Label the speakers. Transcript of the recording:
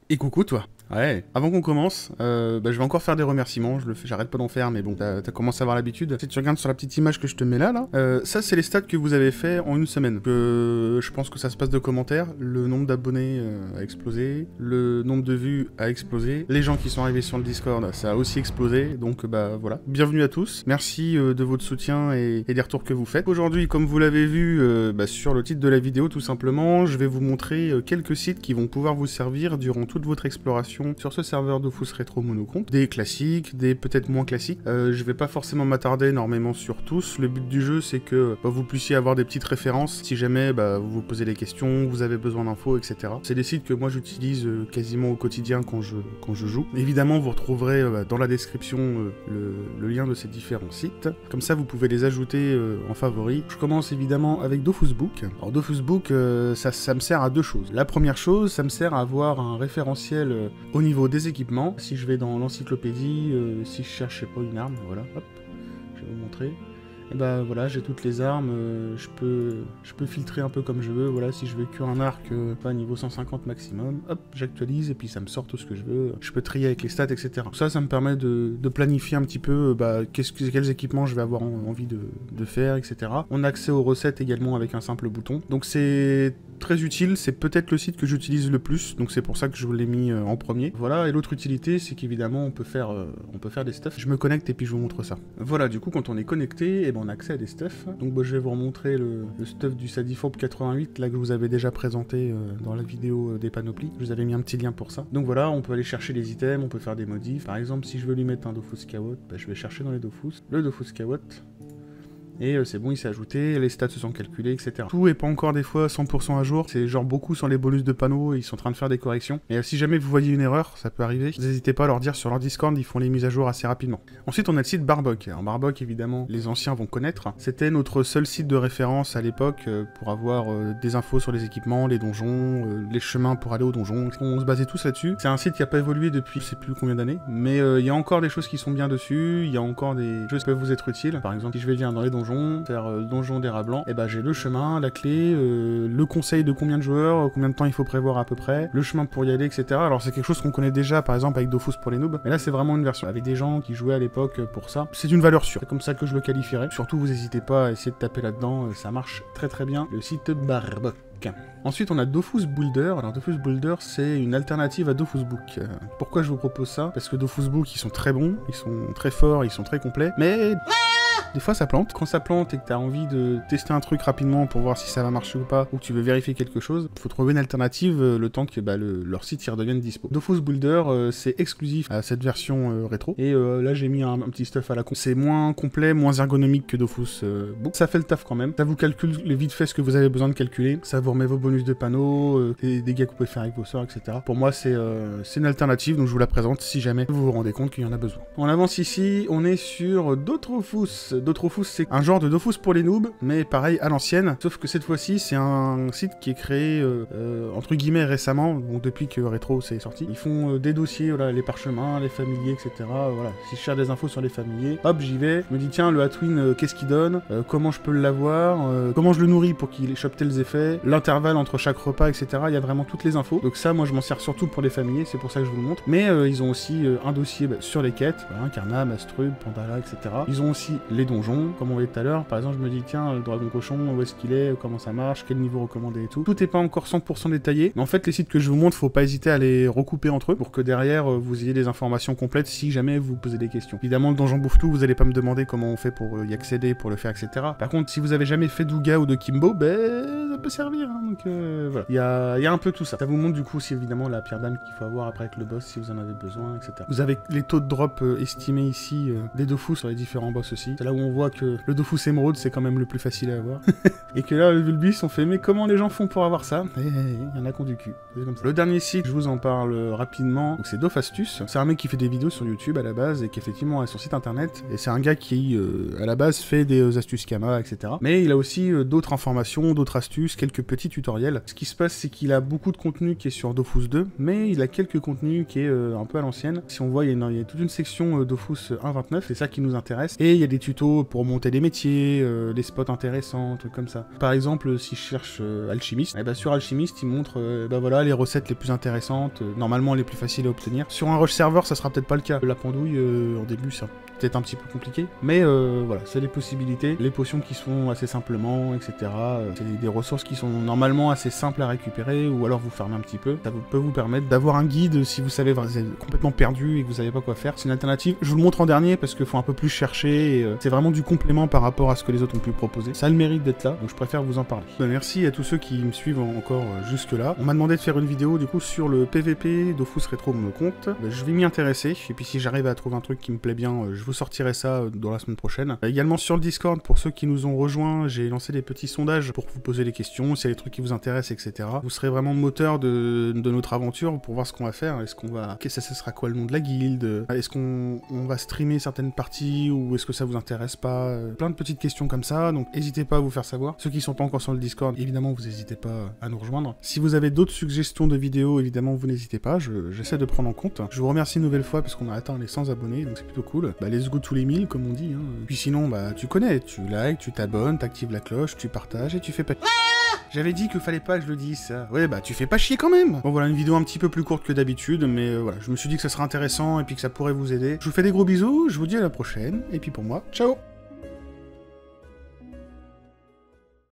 Speaker 1: Et coucou toi. Ouais, avant qu'on commence, je vais encore faire des remerciements, j'arrête pas d'en faire, mais bon, t'as commencé à avoir l'habitude. Si tu regardes sur la petite image que je te mets là, ça c'est les stats que vous avez fait en une semaine. Je pense que ça se passe de commentaires, le nombre d'abonnés a explosé, le nombre de vues a explosé, les gens qui sont arrivés sur le Discord, ça a aussi explosé, donc voilà. Bienvenue à tous, merci de votre soutien et des retours que vous faites. Aujourd'hui, comme vous l'avez vu sur le titre de la vidéo, tout simplement, je vais vous montrer quelques sites qui vont pouvoir vous servir durant toute votre exploration sur ce serveur Dofus Rétro Monocomp. Des classiques, des peut-être moins classiques. Je vais pas forcément m'attarder énormément sur tous. Le but du jeu, c'est que vous puissiez avoir des petites références si jamais vous vous posez des questions, vous avez besoin d'infos, etc. C'est des sites que moi j'utilise quasiment au quotidien quand je joue. Évidemment, vous retrouverez dans la description le lien de ces différents sites. Comme ça, vous pouvez les ajouter en favoris. Je commence évidemment avec Dofusbook. Alors Dofusbook, ça me sert à deux choses. La première chose, ça me sert à avoir un référentiel au niveau des équipements. Si je vais dans l'encyclopédie, si je cherche, je sais pas, une arme, voilà, hop, je vais vous montrer. Et voilà, j'ai toutes les armes, je peux filtrer un peu comme je veux, voilà, si je veux qu'un arc, pas niveau 150 maximum, hop, j'actualise et puis ça me sort tout ce que je veux, je peux trier avec les stats, etc. Ça me permet de planifier un petit peu quels équipements je vais avoir envie de faire, etc. On a accès aux recettes également avec un simple bouton, donc c'est très utile, c'est peut-être le site que j'utilise le plus, donc c'est pour ça que je vous l'ai mis en premier. Voilà, et l'autre utilité, c'est qu'évidemment on peut faire des stuffs. Je me connecte et puis je vous montre ça. Voilà, du coup quand on est connecté, on a accès à des stuffs. Donc je vais vous remontrer le stuff du Sadifourbe 88, là que je vous avais déjà présenté dans la vidéo des panoplies. Je vous avais mis un petit lien pour ça. Donc voilà, on peut aller chercher les items, on peut faire des modifs. Par exemple, si je veux lui mettre un Dofus Scout, je vais chercher dans les Dofus, le Dofus Scout. Et c'est bon, il s'est ajouté, les stats se sont calculés, etc. Tout est pas encore des fois 100% à jour, c'est genre beaucoup sur les bonus de panneaux, ils sont en train de faire des corrections. Et si jamais vous voyez une erreur, ça peut arriver, n'hésitez pas à leur dire sur leur Discord, ils font les mises à jour assez rapidement. Ensuite, on a le site Barbock. Alors Barbock, évidemment, les anciens vont connaître. C'était notre seul site de référence à l'époque pour avoir des infos sur les équipements, les donjons, les chemins pour aller aux donjons. On se basait tous là-dessus. C'est un site qui a pas évolué depuis je sais plus combien d'années, mais il y a encore des choses qui sont bien dessus, il y a encore des choses qui peuvent vous être utiles. Par exemple, si je vais bien dans les donjons, faire le donjon des rats blancs, et j'ai le chemin, la clé, le conseil de combien de joueurs, combien de temps il faut prévoir à peu près, le chemin pour y aller, etc. Alors c'est quelque chose qu'on connaît déjà, par exemple avec Dofus pour les noobs, mais là c'est vraiment une version avec des gens qui jouaient à l'époque pour ça. C'est une valeur sûre, c'est comme ça que je le qualifierais. Surtout vous n'hésitez pas à essayer de taper là-dedans, ça marche très très bien, le site Barbock. Ensuite, on a Dofus Builder. Alors, Dofus Builder, c'est une alternative à Dofusbook. Pourquoi je vous propose ça? Parce que Dofusbook, ils sont très bons, ils sont très forts, ils sont très complets, mais des fois ça plante. Quand ça plante et que tu as envie de tester un truc rapidement pour voir si ça va marcher ou pas, ou que tu veux vérifier quelque chose, il faut trouver une alternative le temps que leur site y redevienne dispo. Dofus Builder, c'est exclusif à cette version rétro. Et là, j'ai mis un petit stuff à la con. C'est moins complet, moins ergonomique que Dofus Book. Ça fait le taf quand même. Ça vous calcule les vite fait ce que vous avez besoin de calculer. Ça vous remet vos bonus de panneaux, les dégâts que vous pouvez faire avec vos sorts, etc. Pour moi, c'est une alternative, donc je vous la présente si jamais vous vous rendez compte qu'il y en a besoin. On avance ici, on est sur Dofus. Dofus, c'est un genre de Dofus pour les noobs, mais pareil à l'ancienne, sauf que cette fois-ci, c'est un site qui est créé, entre guillemets, récemment, donc depuis que Retro c'est sorti. Ils font des dossiers, voilà, les parchemins, les familiers, etc. Voilà, si je cherche des infos sur les familiers, hop, j'y vais, je me dis, tiens, le Hatwin, qu'est-ce qu'il donne, comment je peux l'avoir, comment je le nourris pour qu'il chope tels effets, l'intervalle entre chaque repas, etc. Il y a vraiment toutes les infos. Donc ça, moi, je m'en sers surtout pour les familiers, c'est pour ça que je vous le montre. Mais ils ont aussi un dossier sur les quêtes, voilà, Karna, Mastrub, Pandala, etc. Ils ont aussi les donjons, comme on voyait tout à l'heure. Par exemple, je me dis, tiens, le dragon cochon, où est-ce qu'il est, comment ça marche, quel niveau recommandé et tout. Tout n'est pas encore 100% détaillé, mais en fait, les sites que je vous montre, faut pas hésiter à les recouper entre eux pour que derrière, vous ayez des informations complètes si jamais vous posez des questions. Évidemment, le donjon bouffe tout, vous allez pas me demander comment on fait pour y accéder, pour le faire, etc. Par contre, si vous avez jamais fait d'Ouga ou de Kimbo, ça peut servir, hein, donc voilà. Il y a un peu tout ça. Ça vous montre du coup, si évidemment, la pierre d'âme qu'il faut avoir après avec le boss, si vous en avez besoin, etc. Vous avez les taux de drop estimés ici des Dofus sur les différents boss aussi. C'est là où on voit que le Dofus émeraude, c'est quand même le plus facile à avoir. Et que là, le Vulbis, on fait, mais comment les gens font pour avoir ça? Il y en a qui ont du cul. Comme ça. Le dernier site, je vous en parle rapidement, c'est Dofastus. C'est un mec qui fait des vidéos sur YouTube à la base et qui effectivement a son site internet. Et c'est un gars qui, à la base, fait des astuces Kama, etc. Mais il a aussi d'autres informations, d'autres astuces plus quelques petits tutoriels. Ce qui se passe, c'est qu'il a beaucoup de contenu qui est sur Dofus 2, mais il a quelques contenus qui est un peu à l'ancienne. Si on voit, il y a toute une section Dofus 1.29, c'est ça qui nous intéresse. Et il y a des tutos pour monter des métiers, des spots intéressants, trucs comme ça. Par exemple, si je cherche Alchimiste, et bah sur Alchimiste, il montre bah voilà, les recettes les plus intéressantes, normalement les plus faciles à obtenir. Sur un rush server, ça sera peut-être pas le cas. La pendouille, en début, c'est peut-être un petit peu compliqué, mais voilà, c'est les possibilités, les potions qui sont assez simplement, etc. C'est des ressources qui sont normalement assez simples à récupérer, ou alors vous fermez un petit peu. Ça peut vous permettre d'avoir un guide si vous savez, vous êtes complètement perdu et que vous savez pas quoi faire. C'est une alternative. Je vous le montre en dernier parce qu'il faut un peu plus chercher, et c'est vraiment du complément par rapport à ce que les autres ont pu proposer. Ça a le mérite d'être là, donc je préfère vous en parler. Merci à tous ceux qui me suivent encore jusque là. On m'a demandé de faire une vidéo du coup sur le PVP Dofus Retro me compte. Je vais m'y intéresser, et puis si j'arrive à trouver un truc qui me plaît bien, je vous sortirai ça dans la semaine prochaine. Également sur le Discord, pour ceux qui nous ont rejoints, j'ai lancé des petits sondages pour vous poser des questions, s'il y a des trucs qui vous intéressent, etc. Vous serez vraiment moteur de notre aventure pour voir ce qu'on va faire. Est-ce qu'on va... ça sera quoi le nom de la guilde? Est-ce qu'on va streamer certaines parties, ou est-ce que ça vous intéresse pas? Plein de petites questions comme ça, donc n'hésitez pas à vous faire savoir. Ceux qui sont pas encore sur le Discord, évidemment, vous n'hésitez pas à nous rejoindre. Si vous avez d'autres suggestions de vidéos, évidemment, vous n'hésitez pas, j'essaie de prendre en compte. Je vous remercie une nouvelle fois parce qu'on a atteint les 100 abonnés, donc c'est plutôt cool. Bah, let's go tous les 1000, comme on dit. Hein. Puis sinon, bah, tu connais, tu likes, tu t'abonnes, t'actives la cloche, tu partages et tu fais pas... J'avais dit qu'il fallait pas que je le dise, ça. Ouais, bah, tu fais pas chier quand même. Bon, voilà, une vidéo un petit peu plus courte que d'habitude, mais voilà, je me suis dit que ça serait intéressant et puis que ça pourrait vous aider. Je vous fais des gros bisous, je vous dis à la prochaine, et puis pour moi, ciao!